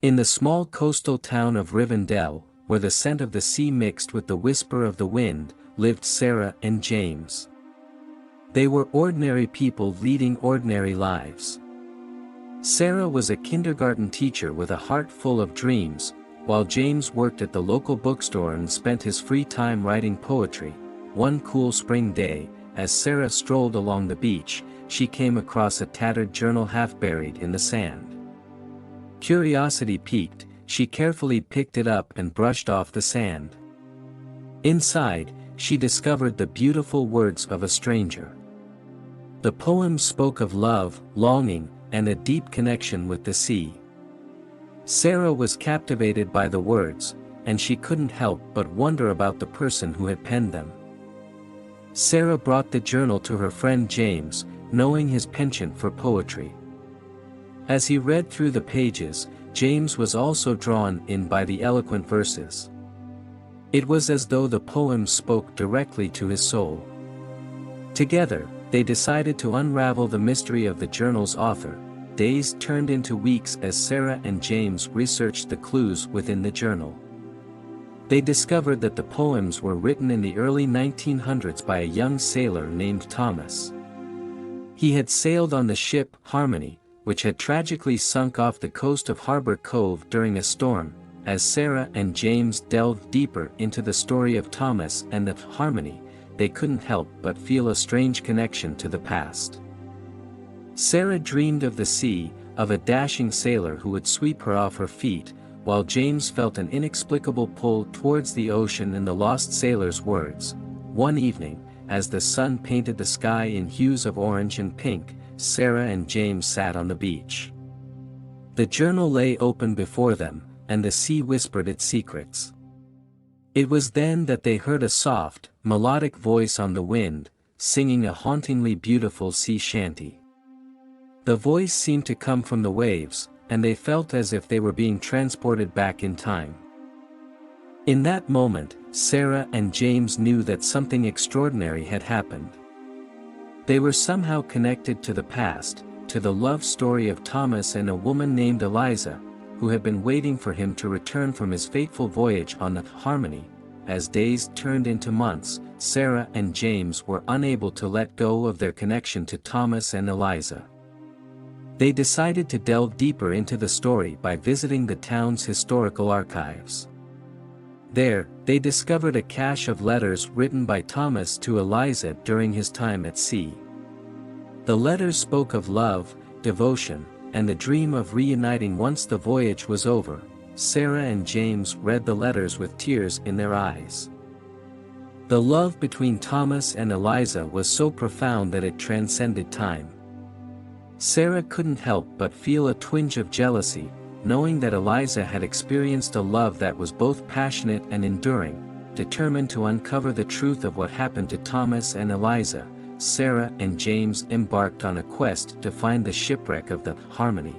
In the small coastal town of Rivendell, where the scent of the sea mixed with the whisper of the wind, lived Sarah and James. They were ordinary people leading ordinary lives. Sarah was a kindergarten teacher with a heart full of dreams, while James worked at the local bookstore and spent his free time writing poetry. One cool spring day, as Sarah strolled along the beach, she came across a tattered journal half buried in the sand. Curiosity piqued, she carefully picked it up and brushed off the sand. Inside, she discovered the beautiful words of a stranger. The poem spoke of love, longing, and a deep connection with the sea. Sarah was captivated by the words, and she couldn't help but wonder about the person who had penned them. Sarah brought the journal to her friend James, knowing his penchant for poetry. As he read through the pages, James was also drawn in by the eloquent verses. It was as though the poem spoke directly to his soul. Together, they decided to unravel the mystery of the journal's author. Days turned into weeks as Sarah and James researched the clues within the journal. They discovered that the poems were written in the early 1900s by a young sailor named Thomas. He had sailed on the ship Harmony, which had tragically sunk off the coast of Harbor Cove during a storm. As Sarah and James delved deeper into the story of Thomas and the Harmony, they couldn't help but feel a strange connection to the past. Sarah dreamed of the sea, of a dashing sailor who would sweep her off her feet, while James felt an inexplicable pull towards the ocean and the lost sailor's words. One evening, as the sun painted the sky in hues of orange and pink, Sarah and James sat on the beach. The journal lay open before them, and the sea whispered its secrets. It was then that they heard a soft, melodic voice on the wind, singing a hauntingly beautiful sea shanty. The voice seemed to come from the waves, and they felt as if they were being transported back in time. In that moment, Sarah and James knew that something extraordinary had happened. They were somehow connected to the past, to the love story of Thomas and a woman named Eliza, who had been waiting for him to return from his fateful voyage on the Harmony. As days turned into months, Sarah and James were unable to let go of their connection to Thomas and Eliza. They decided to delve deeper into the story by visiting the town's historical archives. There, they discovered a cache of letters written by Thomas to Eliza during his time at sea. The letters spoke of love, devotion, and the dream of reuniting once the voyage was over. Sarah and James read the letters with tears in their eyes. The love between Thomas and Eliza was so profound that it transcended time. Sarah couldn't help but feel a twinge of jealousy, knowing that Eliza had experienced a love that was both passionate and enduring. Determined to uncover the truth of what happened to Thomas and Eliza, Sarah and James embarked on a quest to find the shipwreck of the Harmony.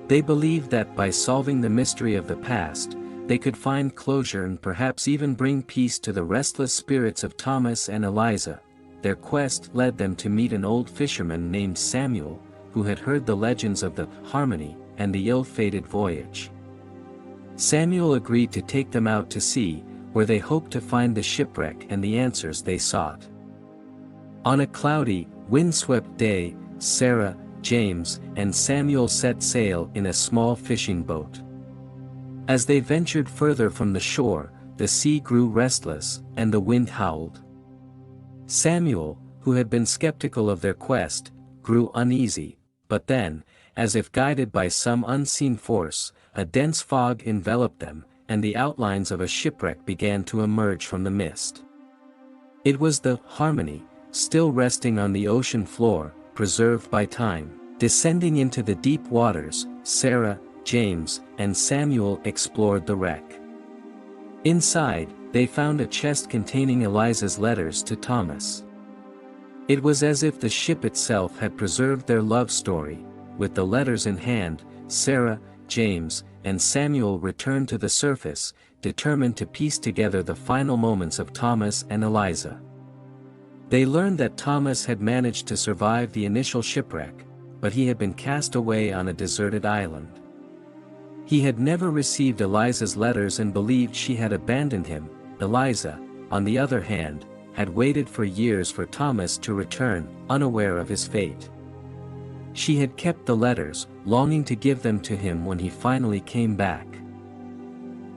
They believed that by solving the mystery of the past, they could find closure and perhaps even bring peace to the restless spirits of Thomas and Eliza. Their quest led them to meet an old fisherman named Samuel, who had heard the legends of the Harmony and the ill-fated voyage. Samuel agreed to take them out to sea, where they hoped to find the shipwreck and the answers they sought. On a cloudy, windswept day, Sarah, James, and Samuel set sail in a small fishing boat. As they ventured further from the shore, the sea grew restless, and the wind howled. Samuel, who had been skeptical of their quest, grew uneasy, but then, as if guided by some unseen force, a dense fog enveloped them, and the outlines of a shipwreck began to emerge from the mist. It was the Harmony, still resting on the ocean floor, preserved by time. Descending into the deep waters, Sarah, James, and Samuel explored the wreck. Inside, they found a chest containing Eliza's letters to Thomas. It was as if the ship itself had preserved their love story. With the letters in hand, Sarah, James, and Samuel returned to the surface, determined to piece together the final moments of Thomas and Eliza. They learned that Thomas had managed to survive the initial shipwreck, but he had been cast away on a deserted island. He had never received Eliza's letters and believed she had abandoned him. Eliza, on the other hand, had waited for years for Thomas to return, unaware of his fate. She had kept the letters, longing to give them to him when he finally came back.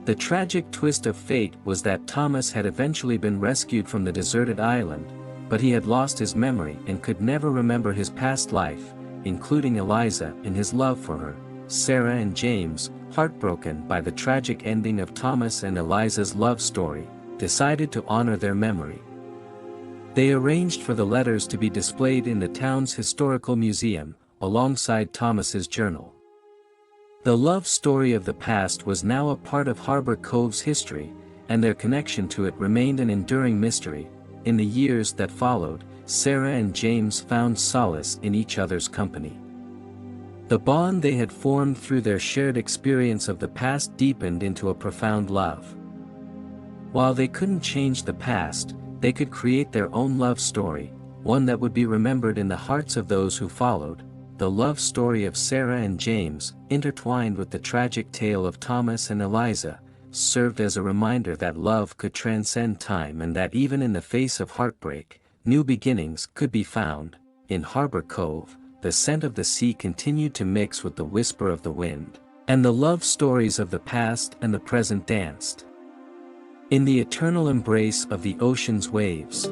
The tragic twist of fate was that Thomas had eventually been rescued from the deserted island, but he had lost his memory and could never remember his past life, including Eliza and his love for her. Sarah and James, heartbroken by the tragic ending of Thomas and Eliza's love story, decided to honor their memory. They arranged for the letters to be displayed in the town's historical museum, alongside Thomas's journal. The love story of the past was now a part of Harbor Cove's history, and their connection to it remained an enduring mystery. In the years that followed, Sarah and James found solace in each other's company. The bond they had formed through their shared experience of the past deepened into a profound love. While they couldn't change the past, they could create their own love story, one that would be remembered in the hearts of those who followed. The love story of Sarah and James, intertwined with the tragic tale of Thomas and Eliza, served as a reminder that love could transcend time and that even in the face of heartbreak, new beginnings could be found. In Harbor Cove, the scent of the sea continued to mix with the whisper of the wind, and the love stories of the past and the present danced in the eternal embrace of the ocean's waves.